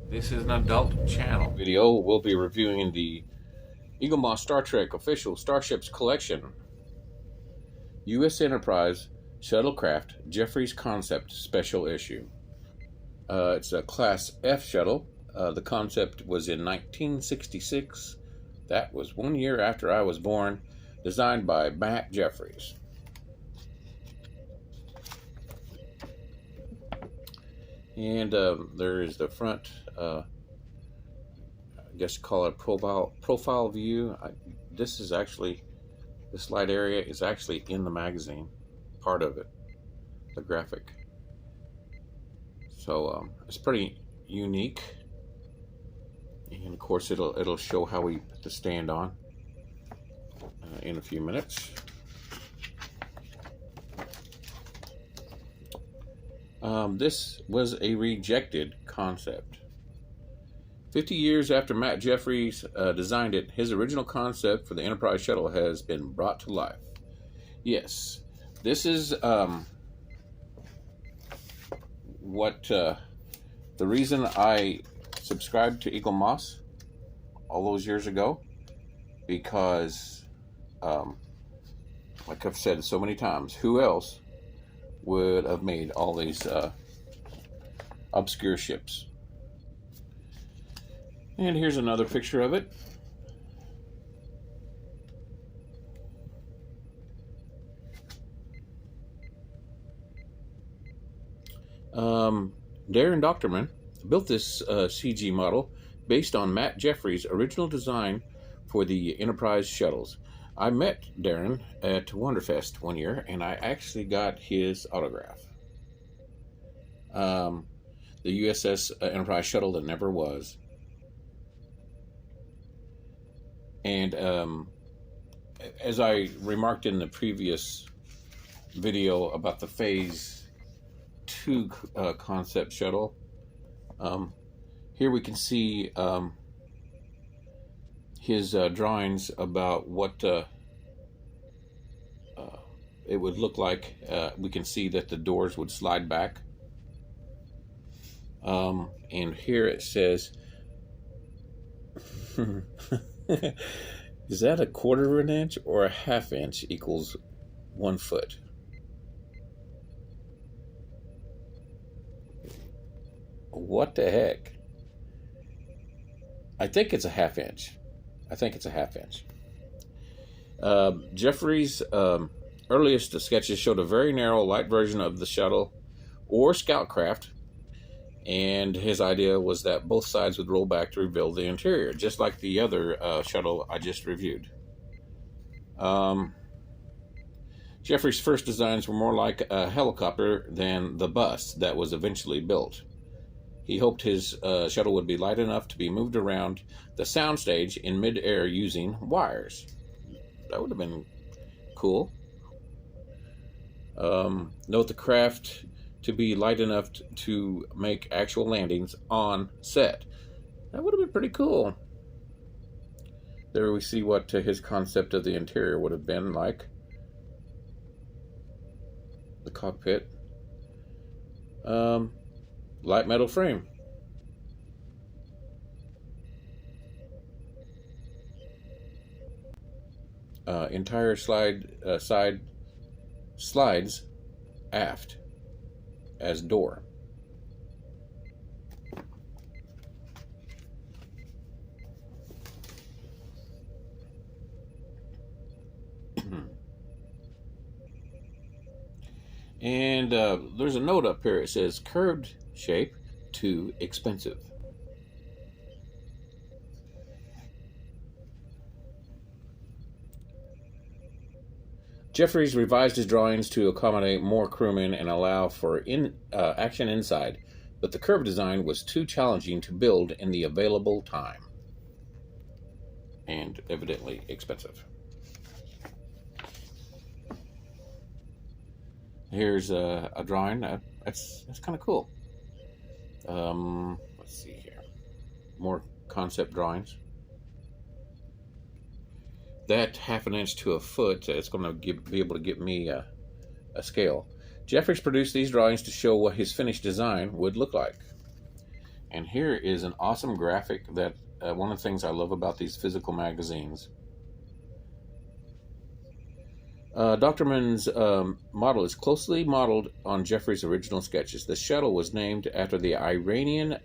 This is an adult channel video. We'll be reviewing the Eaglemoss Star Trek Official Starships Collection, U.S. Enterprise Shuttlecraft Jeffries Concept Special Issue. It's a Class F shuttle. The concept was in 1966. That was 1 year after I was born. Designed by Matt Jeffries. And there is the front, I guess you call it profile view. This is actually, the slide area is actually in the magazine, part of it, the graphic. So it's pretty unique. And of course it'll show how we put the stand on in a few minutes. This was a rejected concept. 50 years after Matt Jeffries designed it, his original concept for the Enterprise shuttle has been brought to life. Yes, this is the reason I subscribed to Eaglemoss all those years ago, because like I've said so many times, who else would have made all these obscure ships? And here's another picture of it. Darren Doctorman built this CG model based on Matt Jeffries' original design for the Enterprise shuttles. I met Darren at Wonderfest one year, and I actually got his autograph. The USS Enterprise shuttle that never was. And as I remarked in the previous video about the Phase 2 concept shuttle, here we can see his drawings about what it would look like. We can see that the doors would slide back. And here it says, is that a 1/4 of an inch or a 1/2 inch equals 1 foot? What the heck? I think it's a 1/2 inch. Jeffries' earliest sketches showed a very narrow, light version of the shuttle or scout craft, and his idea was that both sides would roll back to reveal the interior, just like the other shuttle I just reviewed. Jeffries' first designs were more like a helicopter than the bus that was eventually built. He hoped his shuttle would be light enough to be moved around the soundstage in mid-air using wires. That would have been cool. Note the craft to be light enough to make actual landings on set. That would have been pretty cool. There we see what his concept of the interior would have been like. The cockpit. Light metal frame. Entire side slides aft as door. And there's a note up here. It says curved shape, too expensive. Jeffries revised his drawings to accommodate more crewmen and allow for action inside, but the curved design was too challenging to build in the available time, and evidently expensive. Here's a drawing. That's kind of cool. Let's see here. More concept drawings. that half an inch to a foot, it's going to be able to give me a scale. Jeffries produced these drawings to show what his finished design would look like. And here is an awesome graphic that one of the things I love about these physical magazines. Dr. Mann's model is closely modeled on Jeffries' original sketches. The shuttle was named after the Iranian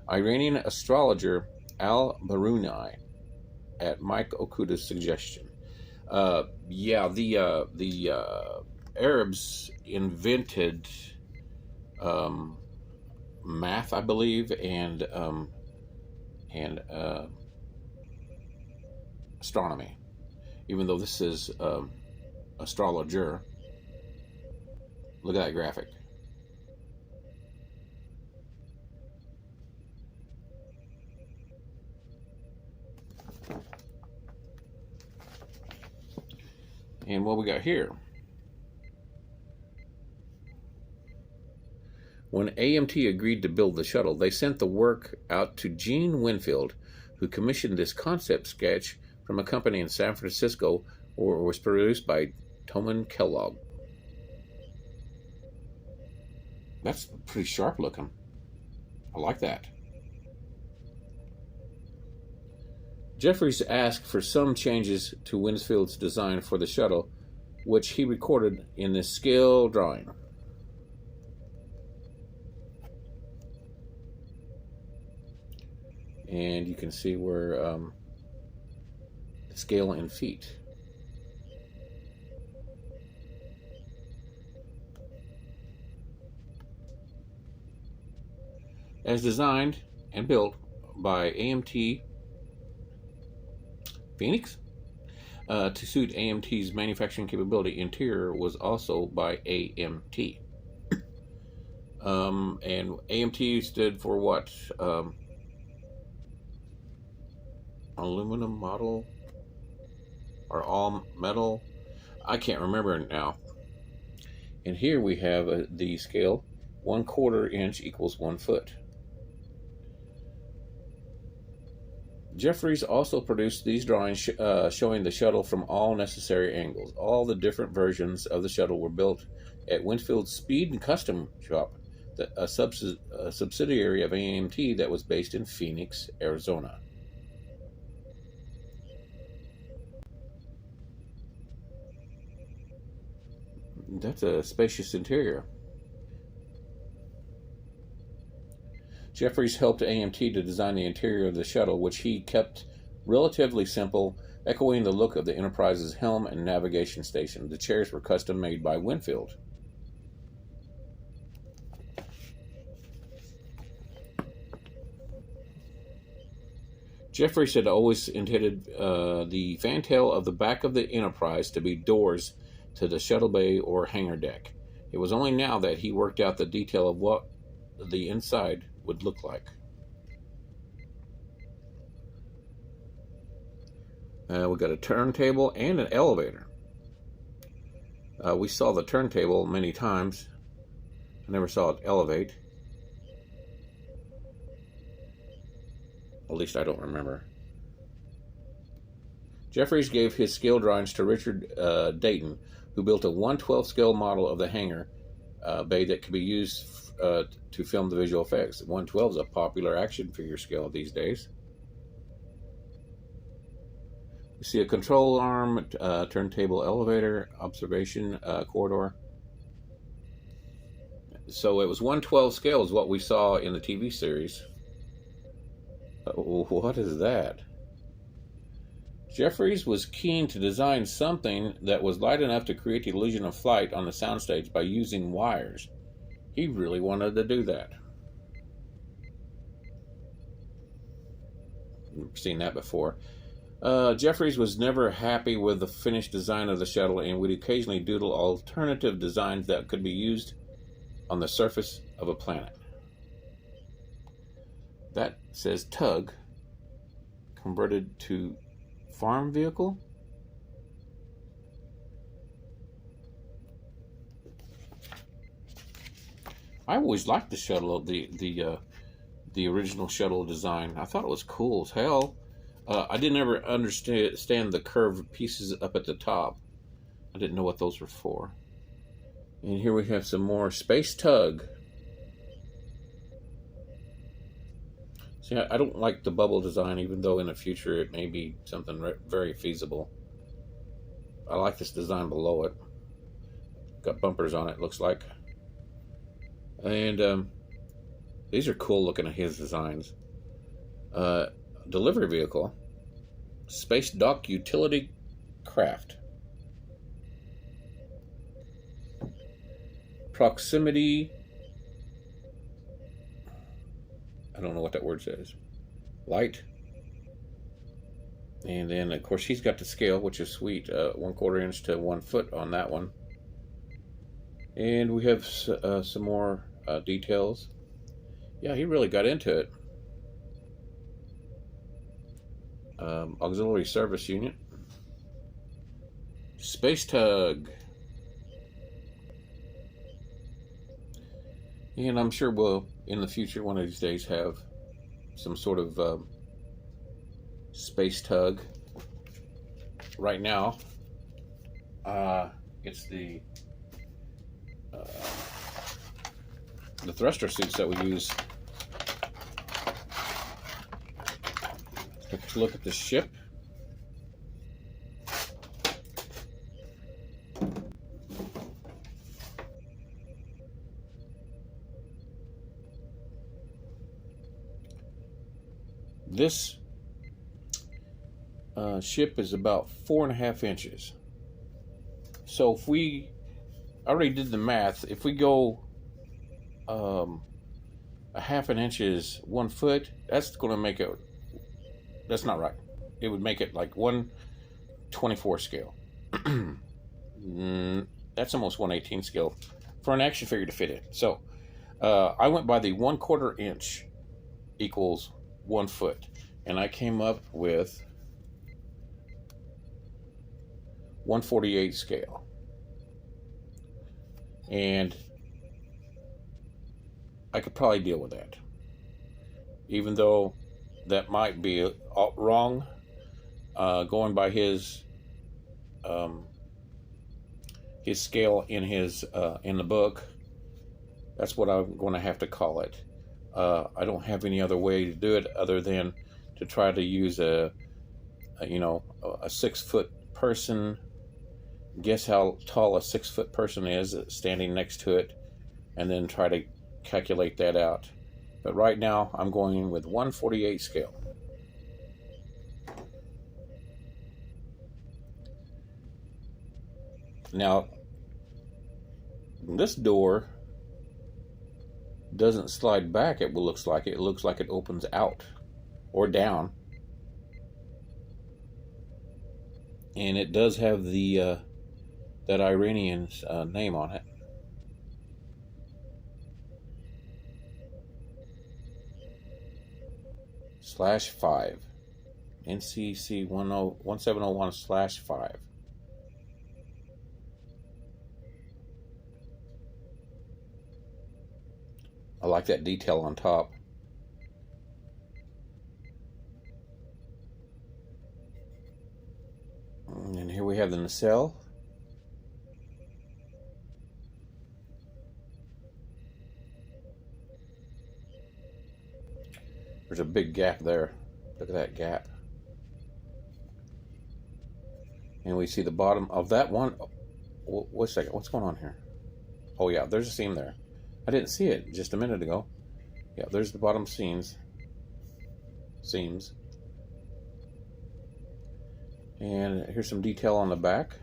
Iranian astrologer al-Biruni at Mike Okuda's suggestion. The Arabs invented math, I believe, and astronomy. Even though this is astrologer, look at that graphic. And what we got here. When AMT agreed to build the shuttle, they sent the work out to Gene Winfield, who commissioned this concept sketch from a company in San Francisco, or was produced by Toman Kellogg. That's pretty sharp looking. I like that. Jeffries asked for some changes to Winfield's design for the shuttle, which he recorded in this scale drawing. And you can see where the scale in feet. As designed and built by AMT Phoenix, to suit AMT's manufacturing capability, interior was also by AMT. And AMT stood for what? Aluminum model or all metal? I can't remember now. And here we have the scale. 1/4 inch equals 1 foot. Jeffries also produced these drawings showing the shuttle from all necessary angles. All the different versions of the shuttle were built at Winfield's Speed and Custom Shop, a subsidiary of AMT that was based in Phoenix, Arizona. That's a spacious interior. Jeffries helped AMT to design the interior of the shuttle, which he kept relatively simple, echoing the look of the Enterprise's helm and navigation station. The chairs were custom made by Winfield. Jeffries had always intended the fantail of the back of the Enterprise to be doors to the shuttle bay or hangar deck. It was only now that he worked out the detail of what the inside would look like. We got a turntable and an elevator. We saw the turntable many times. I never saw it elevate. At least I don't remember. Jeffries gave his scale drawings to Richard Dayton, who built a 1/12 scale model of the hangar bay that could be used to film the visual effects. 1/12 is a popular action figure scale these days. We see a control arm, turntable, elevator, observation corridor. So it was 1/12 scale is what we saw in the TV series. What is that? Jeffries was keen to design something that was light enough to create the illusion of flight on the soundstage by using wires. He really wanted to do that. We've seen that before. Jeffries was never happy with the finished design of the shuttle and would occasionally doodle alternative designs that could be used on the surface of a planet. That says tug, converted to farm vehicle. I always liked the shuttle, the original shuttle design. I thought it was cool as hell. I didn't ever understand the curved pieces up at the top. I didn't know what those were for. And here we have some more Space Tug. See, I don't like the bubble design, even though in the future it may be something very feasible. I like this design below it. Got bumpers on it, looks like. And these are cool looking at his designs. Delivery vehicle. Space dock utility craft. Proximity. I don't know what that word says. Light. And then, of course, he's got the scale, which is sweet. 1/4 inch to 1 foot on that one. And we have some more details. Yeah, he really got into it. Auxiliary service unit. Space Tug. And I'm sure we'll, in the future, one of these days, have some sort of Space Tug. Right now, it's the thruster suits that we use. Let's look at the ship. This ship is about 4.5 inches. So if we, I already did the math, if we go 1/2 inch is 1 foot, that's going to make it, that's not right. It would make it like 1/24 scale. That's almost 1/18 scale for an action figure to fit in. So I went by the 1/4 inch equals 1 foot, and I came up with 1/48 scale. And I could probably deal with that, even though that might be wrong. Going by his scale in his in the book, that's what I'm going to have to call it. I don't have any other way to do it other than to try to use a 6 foot person. Guess how tall a 6 foot person is standing next to it, and then try to calculate that out. But right now I'm going with 1/48 scale. Now this door doesn't slide back. It looks like it opens out or down, and it does have the that Iranian's name on it. /5 NCC 1701/5. I like that detail on top. And here we have the nacelle. There's a big gap there. Look at that gap. And we see the bottom of that one. Wait a second. What's going on here? Oh, yeah. There's a seam there. I didn't see it just a minute ago. Yeah, there's the bottom seams. And here's some detail on the back.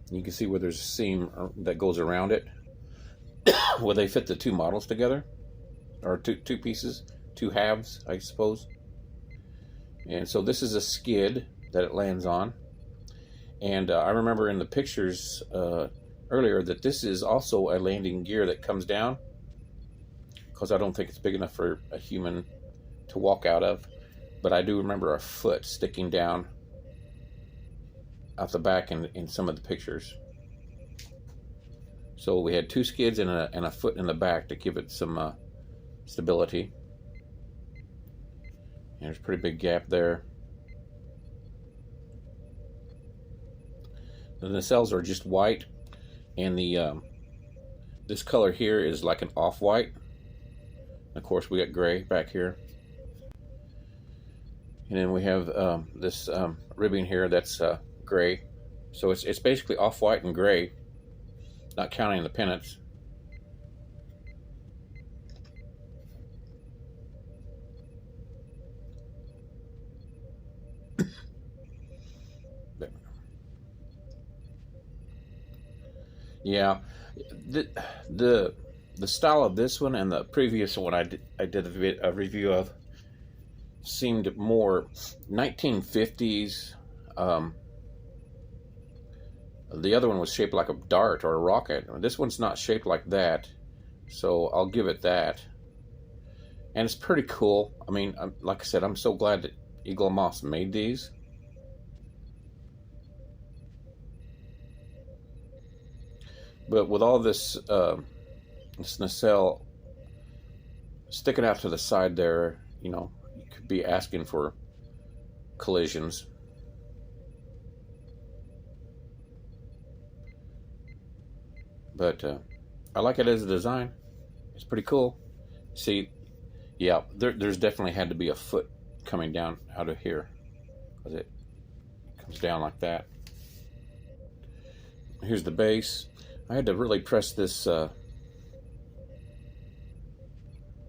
You can see where there's a seam that goes around it, where they fit the two models together, or two pieces, two halves, I suppose. And so this is a skid that it lands on. And I remember in the pictures earlier that this is also a landing gear that comes down, because I don't think it's big enough for a human to walk out of. But I do remember a foot sticking down out the back in some of the pictures. So we had 2 skids and a foot in the back to give it some stability. And there's a pretty big gap there. The nacelles are just white, and the this color here is like an off-white. Of course, we got gray back here. And then we have this ribbing here that's gray. So it's basically off-white and gray, not counting the pennants. Yeah, the style of this one and the previous one I did a review of seemed more 1950s. The other one was shaped like a dart or a rocket. This one's not shaped like that, so I'll give it that. And it's pretty cool. I mean, like I said, I'm so glad that Eaglemoss made these. But with all this this nacelle sticking out to the side there, you know, you could be asking for collisions. But I like it as a design. It's pretty cool. See, yeah, there's definitely had to be a foot coming down out of here, because it comes down like that. Here's the base. I had to really press this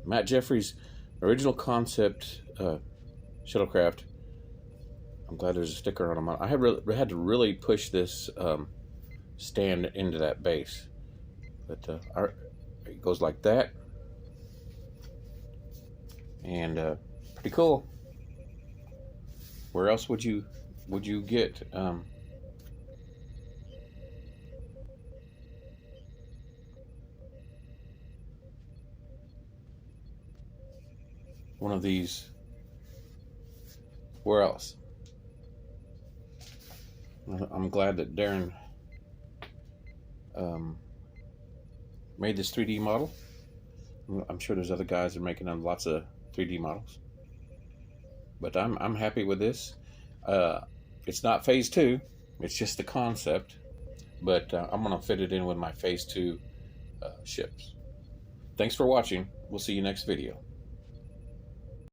Matt Jeffries original concept shuttlecraft. I'm glad there's a sticker on them. I had to really push this stand into that base. But it goes like that, and pretty cool. Where else would you get one of these? Where else? I'm glad that Darren made this 3D model. I'm sure there's other guys that are making lots of 3D models, but I'm happy with this. It's not phase 2, it's just the concept, but I'm gonna fit it in with my phase 2 ships. Thanks for watching. We'll see you next video.